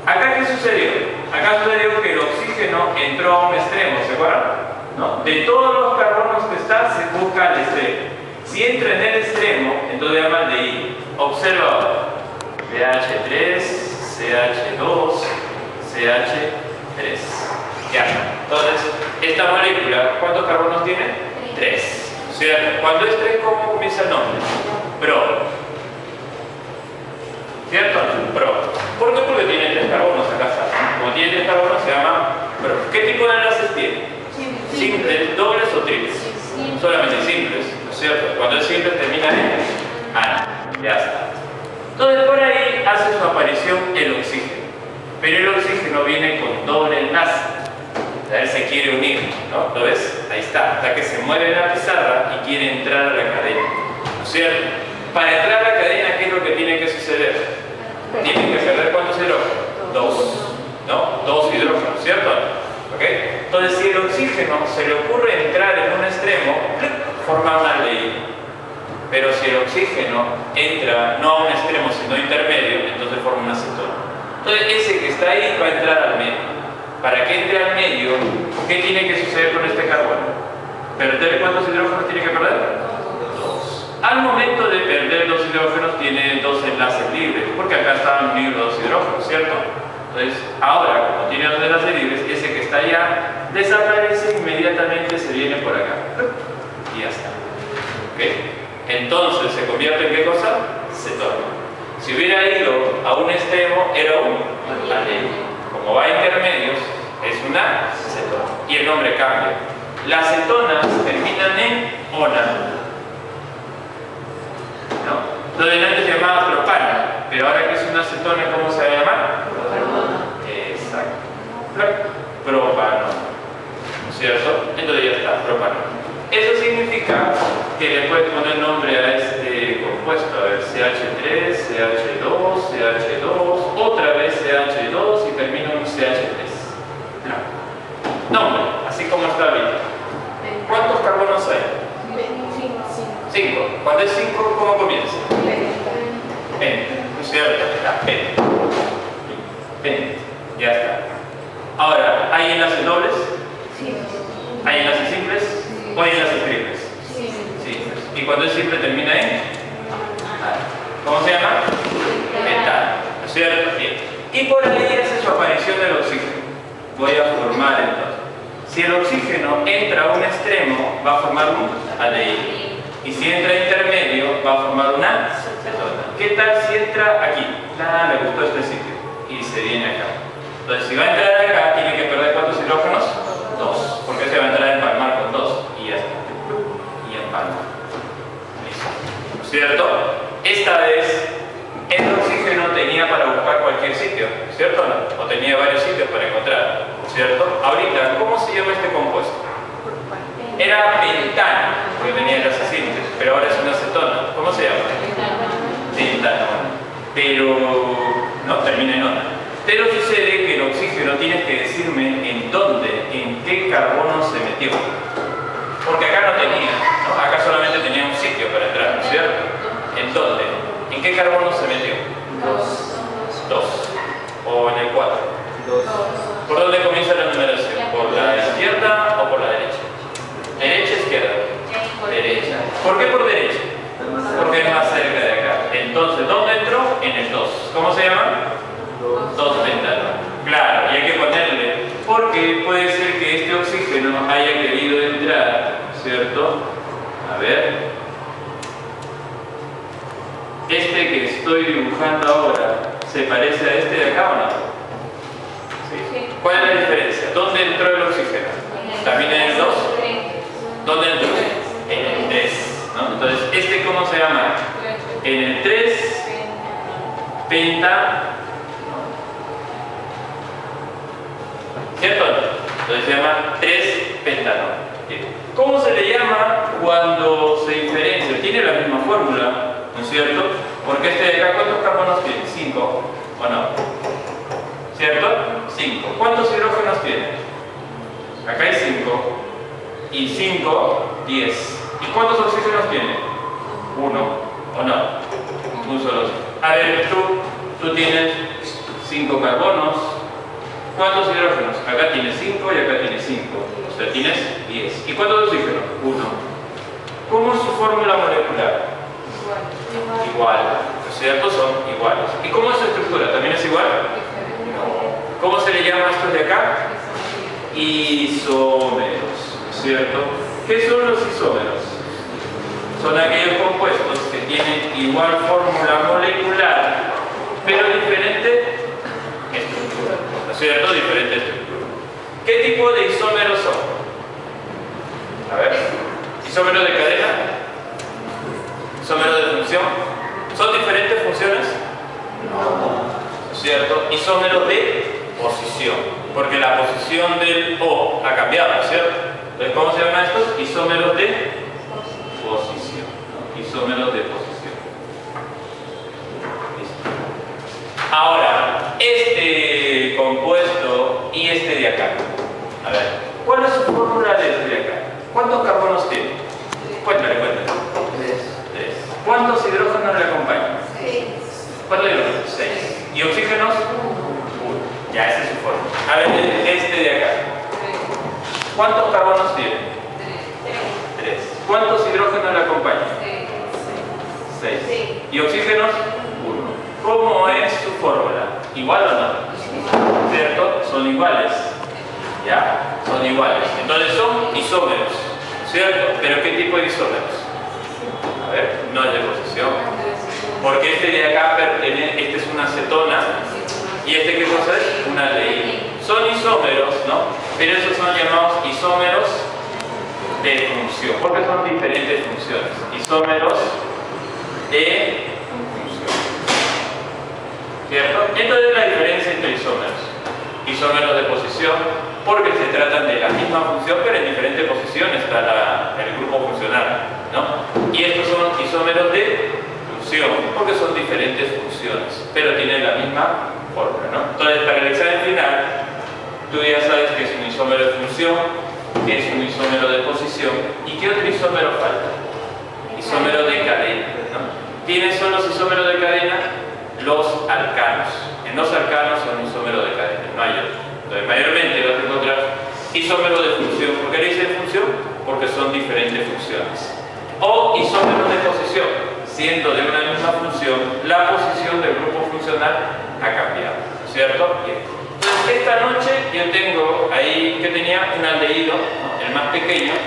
¿Acá qué sucedió? Acá sucedió que el oxígeno entró a un extremo, ¿se acuerdan? ¿No? De todos los carbonos que están, se busca el extremo. Si entra en el extremo, entonces llama aldehído. Observa ahora. CH3, CH2, CH3. Ya. Entonces, esta molécula, ¿cuántos carbonos tiene? 3. ¿Cierto? Cuando es 3, ¿cómo comienza el nombre? Pro. ¿Cierto? Pro. ¿Por qué? Porque tiene 3 carbonos, acá está. Como tiene 3 carbonos se llama pro. ¿Qué tipo de enlaces tiene? Simples, dobles o triples. Solamente simples, ¿no es cierto? Cuando es simple termina en ana. Ya está. Entonces por ahí hace su aparición el oxígeno. Pero el oxígeno viene con doble enlace. A él se quiere unir, ¿no? ¿Lo ves? Ahí está. O sea que se mueve en la pizarra y quiere entrar a la cadena. ¿No es cierto? Para entrar a la cadena, ¿qué es lo que tiene que suceder? Tienen que perder ¿cuántos hidrógenos? 2. ¿No? 2 hidrógenos, ¿cierto? ¿Ok? Entonces, si el oxígeno se le ocurre entrar en un extremo, forma un aldehído. Pero si el oxígeno entra no a un extremo, sino intermedio, entonces forma una acetona. Entonces, ese que está ahí va a entrar al medio. Para que entre al medio, ¿qué tiene que suceder con este carbono? ¿Perder cuántos hidrógenos tiene que perder? 2. Al momento de perder 2 hidrógenos, tiene 2 enlaces libres, porque acá estaban unidos 2 hidrógenos, ¿cierto? Entonces, ahora, como tiene 2 enlaces libres, ese que está allá desaparece inmediatamente, se viene por acá. Y ya está. ¿Okay? Entonces, ¿se convierte en qué cosa? Cetona. Si hubiera ido a un extremo, era un aldehído. Como va a intermedios, es una cetona. Y el nombre cambia. Las cetonas terminan en ona. ¿No? Lo de antes se llamaba propano, pero ahora que es una cetona, ¿cómo se va a llamar? Exacto. Propano. ¿No es cierto? Entonces ya está, propano. Eso significa que le puedes poner nombre a este compuesto. A ver, CH3, CH2, CH2, otra vez CH2 y termina en CH3. Nombre, así como está ahorita. ¿Cuántos carbonos hay? 5. Cuando es 5, ¿cómo comienza? 20. ¿No es cierto? Está 20. 20. Ya está. Ahora, ¿hay enlaces dobles? Sí. ¿Hay enlaces simples? ¿O hay enlaces triples? Sí. ¿Y cuando es simple termina en? ¿Cómo se llama? Metano. ¿No es cierto? Bien. Y por ahí hace su aparición el oxígeno. Voy a formar entonces. Si el oxígeno entra a un extremo, va a formar un aldehído. Y si entra a intermedio, va a formar una cetona. ¿Qué tal si entra aquí? Nada, me gustó este sitio. Y se viene acá. Entonces, si va a entrar acá, tiene que perder ¿cuántos hidrógenos? 2. Porque se va a entrar a empalmar con 2. Y ya está. Y empalma. Listo. ¿No es cierto? Esta vez, el oxígeno tenía para buscar cualquier sitio, ¿cierto o no? O tenía varios sitios para encontrar, ¿cierto? Ahorita, ¿cómo se llama este compuesto? Era pentano, porque tenía enlaces simples, pero ahora es una cetona. ¿Cómo se llama? Pentano. Pero no termina en ona. Pero sucede que el oxígeno tienes que decirme en dónde, en qué carbono se metió. Porque acá no tenía, ¿no? Acá solamente tenía un sitio para entrar, ¿no es cierto? ¿En dónde? ¿En qué carbono se metió? 2. ¿O en el 4? 2. ¿Por dónde comienza la numeración? ¿Por la izquierda o por la derecha? ¿Derecha o izquierda? Derecha. ¿Por qué por derecha? Porque es más cerca de acá. Entonces, ¿dónde entró? En el 2. ¿Cómo se llama? 2 pentano. Claro, y hay que ponerle, porque puede ser que este oxígeno haya querido entrar, ¿cierto? A ver. Este que estoy dibujando ahora, ¿se parece a este de acá o no? ¿Sí? ¿Cuál es la diferencia? ¿Dónde entró el oxígeno? ¿También en el 2? ¿Dónde entró? En el 3, ¿no? Entonces, ¿este cómo se llama? En el 3, penta. ¿Cierto? Entonces se llama 3-pentano. ¿Cómo se le llama cuando se diferencia? Tiene la misma fórmula, ¿no es cierto? Porque este de acá, ¿cuántos carbonos tiene? 5, ¿o no? ¿Cierto? 5. ¿Cuántos hidrógenos tiene? Acá hay 5. Y 5, 10. ¿Y cuántos oxígenos tiene? 1, ¿o no? Un solo. A ver, tú tienes 5 carbonos. ¿Cuántos hidrógenos? Acá tienes 5 y acá tienes 5. O sea, tienes 10. ¿Y cuántos oxígenos? 1. ¿Cómo es su fórmula molecular? Igual. ¿No es cierto? Son iguales. ¿Y cómo es su estructura? ¿También es igual? No. ¿Cómo se le llama a estos de acá? Isómeros. ¿No es cierto? ¿Qué son los isómeros? Son aquellos compuestos que tienen igual fórmula molecular, pero diferente estructura. ¿No es cierto? Diferente estructura. ¿Qué tipo de isómeros son? A ver. ¿Isómeros de cadena? ¿Isómeros de función? ¿Son diferentes funciones? No. ¿No es cierto? Isómeros de posición. Porque la posición del O ha cambiado, ¿no es cierto? Entonces, ¿cómo se llaman estos? Isómeros de posición. ¿No? Isómeros de posición. Listo. Ahora, este compuesto y este de acá. A ver, ¿cuál es su fórmula de este de acá? ¿Cuántos carbonos tiene? Cuéntale. 3. ¿Cuántos hidrógenos le acompañan? 6. ¿Cuántos hidrógenos? 6. ¿Y oxígenos? 1. Ya, esa es su fórmula. A ver, este de acá. ¿Cuántos carbonos tiene? 3. ¿Cuántos hidrógenos le acompañan? 6. ¿Y oxígenos? 1. ¿Cómo es su fórmula? ¿Igual o no? ¿Cierto? Son iguales. ¿Ya? Son iguales. Entonces son isómeros, ¿cierto? ¿Pero qué tipo de isómeros? A ver, no es de posición. Porque este de acá pertenece, este es una acetona y este, ¿qué cosa es? Una aldehído. Son isómeros, ¿no? Pero esos son llamados isómeros de función, porque son diferentes funciones. Isómeros de función, ¿cierto? Entonces la diferencia entre isómeros. Isómeros de posición, porque se tratan de la misma función, pero en diferentes posiciones está el grupo funcional, ¿no? Y estos son isómeros de función, porque son diferentes funciones, pero tienen la misma fórmula, ¿no? Entonces, para el examen final, tú ya sabes que es un isómero de función, que es un isómero de posición, y ¿qué otro isómero falta? Isómero de cadena, ¿no? ¿Quiénes son los isómeros de cadena? Los alcanos. En los alcanos son isómeros de cadena, no hay otro. Entonces, mayormente vas a encontrar isómeros de función. ¿Por qué le dicen función? Porque son diferentes funciones. O isómeros de posición, siendo de una misma función, la posición del grupo funcional ha cambiado, ¿cierto? Bien. Entonces, esta noche yo tengo ahí que tenía un aldehído, ¿no? El más pequeño.